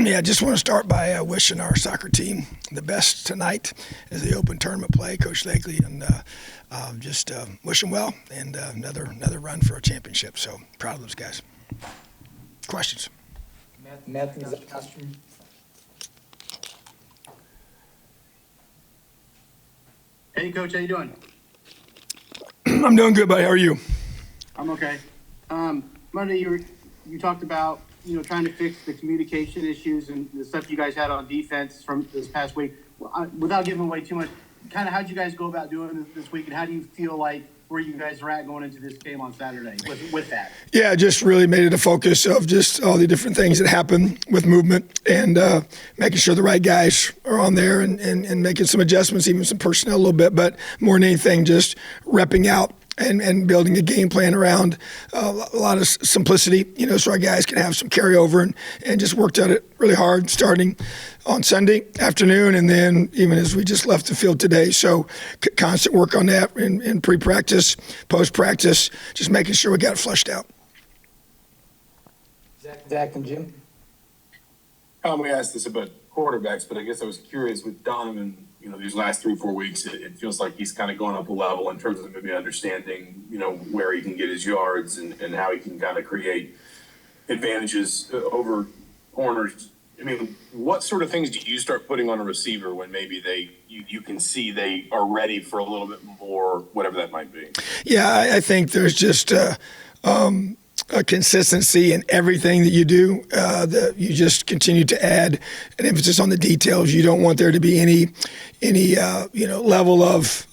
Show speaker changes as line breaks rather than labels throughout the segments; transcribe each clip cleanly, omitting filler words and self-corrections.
Yeah, I just want to start by wishing our soccer team the best tonight as they open tournament play, Coach Lakely, and just wish them well and another run for a championship. So proud of those guys. Questions?
Matthew.
Hey, Coach, how you doing?
I'm doing good, buddy. How are you?
I'm okay. Monday, you talked about trying to fix the communication issues and the stuff you guys had on defense from this past week. Without giving away too much, kind of how'd you guys go about doing this week, and how do you feel like where you guys are at going into this game on Saturday with that?
Yeah, just really made it a focus of just all the different things that happen with movement and making sure the right guys are on there and making some adjustments, even some personnel a little bit, but more than anything, just repping out and building a game plan around a lot of simplicity, so our guys can have some carryover and just worked at it really hard starting on Sunday afternoon and then even as we just left the field today. So constant work on that in pre-practice, post-practice, just making sure we got it flushed out.
Zach and Jim.
We asked this about quarterbacks, but I guess I was curious with Donovan, these last 3-4 weeks, it feels like he's kind of going up a level in terms of maybe understanding, where he can get his yards and how he can kind of create advantages over corners. I mean, what sort of things do you start putting on a receiver when maybe you can see they are ready for a little bit more, whatever that might be?
Yeah, I think there's just a consistency in everything that you do. That you just continue to add an emphasis on the details. You don't want there to be any level of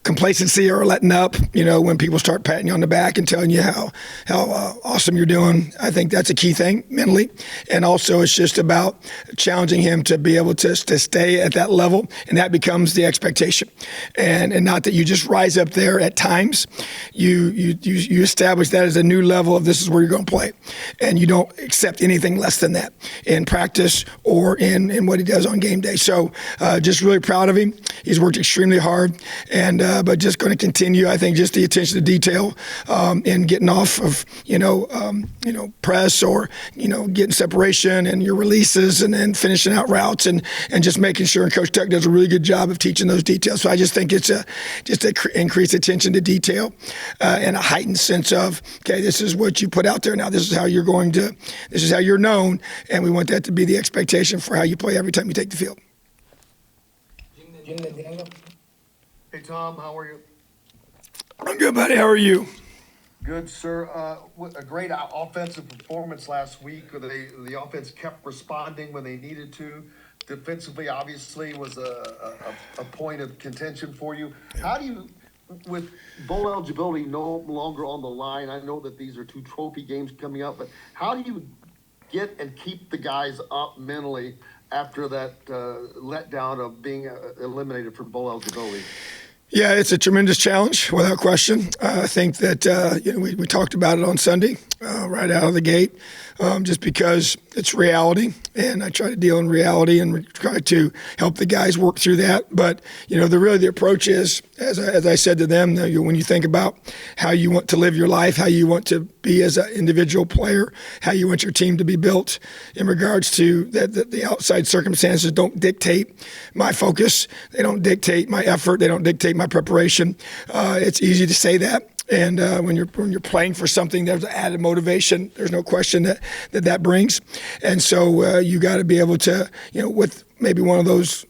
complacency or letting up, when people start patting you on the back and telling you how awesome you're doing. I think that's a key thing mentally. And also it's just about challenging him to be able to stay at that level, and that becomes the expectation. And not that you just rise up there at times. You establish that as a new level of this is where you're going to play. And you don't accept anything less than that in practice or in what he does on game day. So just really proud of him. He's worked extremely hard, and but just going to continue. I think just the attention to detail and getting off of press or getting separation and your releases and then finishing out routes and just making sure. And Coach Tuck does a really good job of teaching those details. So I just think it's just increased attention to detail and a heightened sense of, okay, this is what you put out there. Now this is how you're known, and we want that to be the expectation for how you play every time you take the field.
Hey, Tom, how are you?
I'm good, buddy. How are you?
Good, sir. A great offensive performance last week. The offense kept responding when they needed to. Defensively, obviously, was a point of contention for you. How do you, with bowl eligibility no longer on the line, I know that these are 2 trophy games coming up, but how do you get and keep the guys up mentally after that letdown of being eliminated from bowl eligibility?
Yeah, it's a tremendous challenge, without question. I think that we talked about it on Sunday, right out of the gate, just because it's reality, and I try to deal in reality and try to help the guys work through that. But the approach is, as I said to them, when you think about how you want to live your life, how you want to be as an individual player, how you want your team to be built, in regards to that the outside circumstances don't dictate my focus, they don't dictate my effort, they don't dictate my preparation. It's easy to say that. And when you're playing for something, there's added motivation. There's no question that brings. And so you got to be able to, with maybe one of those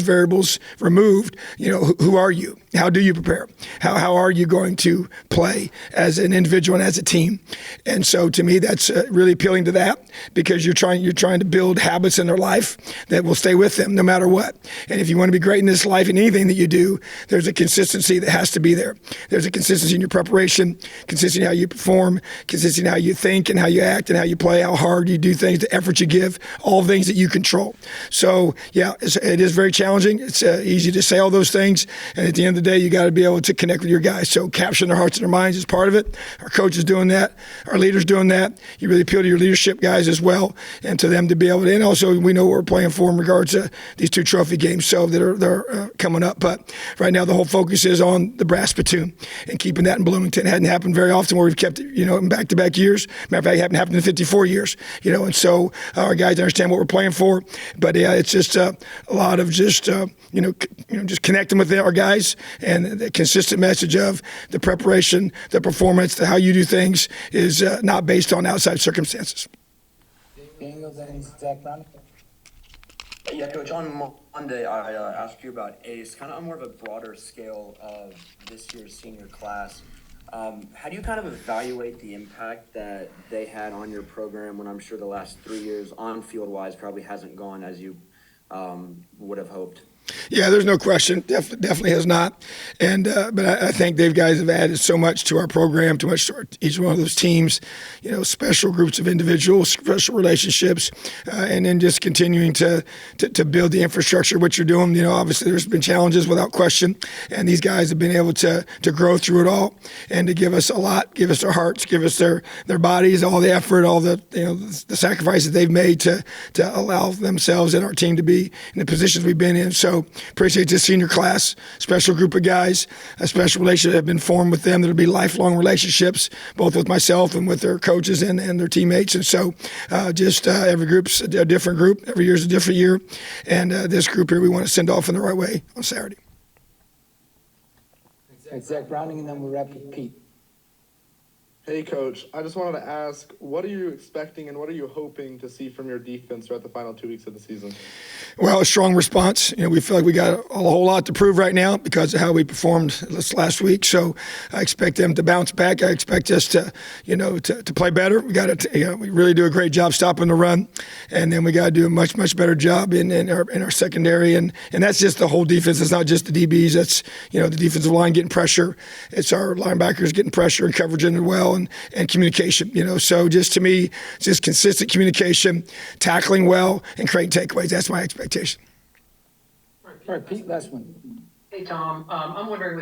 variables removed, who are you? How do you prepare? How are you going to play as an individual and as a team? And so to me, that's really appealing to that, because you're trying to build habits in their life that will stay with them no matter what. And if you want to be great in this life, in anything that you do, there's a consistency that has to be there. There's a consistency in your preparation, consistency in how you perform, consistency in how you think and how you act and how you play, how hard you do things, the effort you give, all things that you control. So, yeah, it is very challenging. It's easy to say all those things. And at the end of the day, you got to be able to connect with your guys. So capturing their hearts and their minds is part of it. Our coach is doing that. Our leaders doing that. You really appeal to your leadership guys as well, and to them to be able to. And also, we know what we're playing for in regards to these 2 trophy games so that are coming up. But right now, the whole focus is on the brass platoon and keeping that in Bloomington. It hadn't happened very often where we've kept it, in back-to-back years. Matter of fact, it hadn't happened in 54 years, and so our guys understand what we're playing for. But yeah, it's just a lot of just just connecting with our guys and the consistent message of the preparation, the performance, how you do things is not based on outside circumstances.
Daniel, then Zach Brown.
Yeah, Coach, on Monday, I asked you about ACE, kind of on more of a broader scale of this year's senior class. How do you kind of evaluate the impact that they had on your program when I'm sure the last 3 years on field-wise probably hasn't gone as you would have hoped?
Yeah, there's no question. Definitely has not. And but I think they've guys have added so much to our program, too much to each one of those teams. Special groups of individuals, special relationships, and then just continuing to build the infrastructure. What you're doing, obviously there's been challenges without question, and these guys have been able to grow through it all and to give us a lot, give us their hearts, give us their bodies, all the effort, all the the sacrifices they've made to allow themselves and our team to be in the positions we've been in. So appreciate this senior class, special group of guys, a special relationship have been formed with them. That'll be lifelong relationships, both with myself and with their coaches and their teammates. And so every group's a different group. Every year's a different year. And this group here, we want to send off in the right way on Saturday.
Zach Browning, and then we'll wrap with Pete.
Hey, Coach. I just wanted to ask, what are you expecting and what are you hoping to see from your defense throughout the final 2 weeks of the season?
Well, a strong response. We feel like we got a whole lot to prove right now because of how we performed this last week. So I expect them to bounce back. I expect us to play better. We got to, we really do a great job stopping the run, and then we got to do a much better job in our secondary, and that's just the whole defense. It's not just the DBs. That's the defensive line getting pressure. It's our linebackers getting pressure and coverage in it well. And communication, so just to me, just consistent communication, tackling well, and creating takeaways. That's my expectation.
All right, Pete, last one.
Hey, Tom, I'm wondering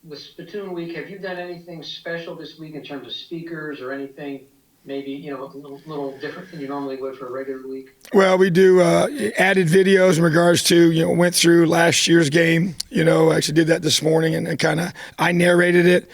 with Spittoon Week, have you done anything special this week in terms of speakers or anything maybe, a little different than you normally would for a regular week?
Well, we do added videos in regards to, went through last year's game, actually did that this morning and kind of, I narrated it,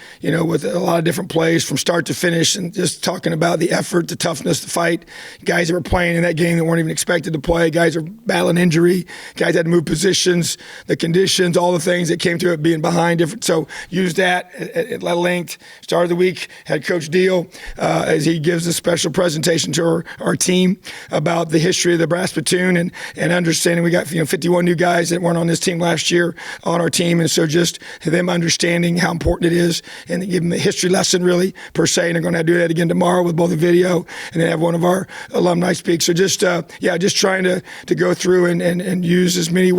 with a lot of different plays from start to finish and just talking about the effort, the toughness, the fight, guys that were playing in that game that weren't even expected to play, guys are battling injury, guys had to move positions, the conditions, all the things that came to it being behind different. So used that at length. Started the week, had Coach Deal as he gives a special presentation to our team about the history of the brass platoon and understanding we got 51 new guys that weren't on this team last year on our team, and so just them understanding how important it is and give them a history lesson really per se, and they're going to do that again tomorrow with both a video and then have one of our alumni speak. So just trying to go through and use as many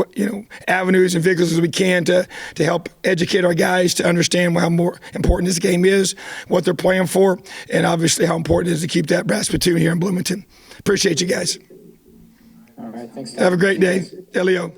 avenues and vehicles as we can to help educate our guys to understand how more important this game is, what they're playing for, and obviously how important it is to keep that brass platoon here in Bloomington. Appreciate you guys.
All right, thanks.
Have a great day. Elio.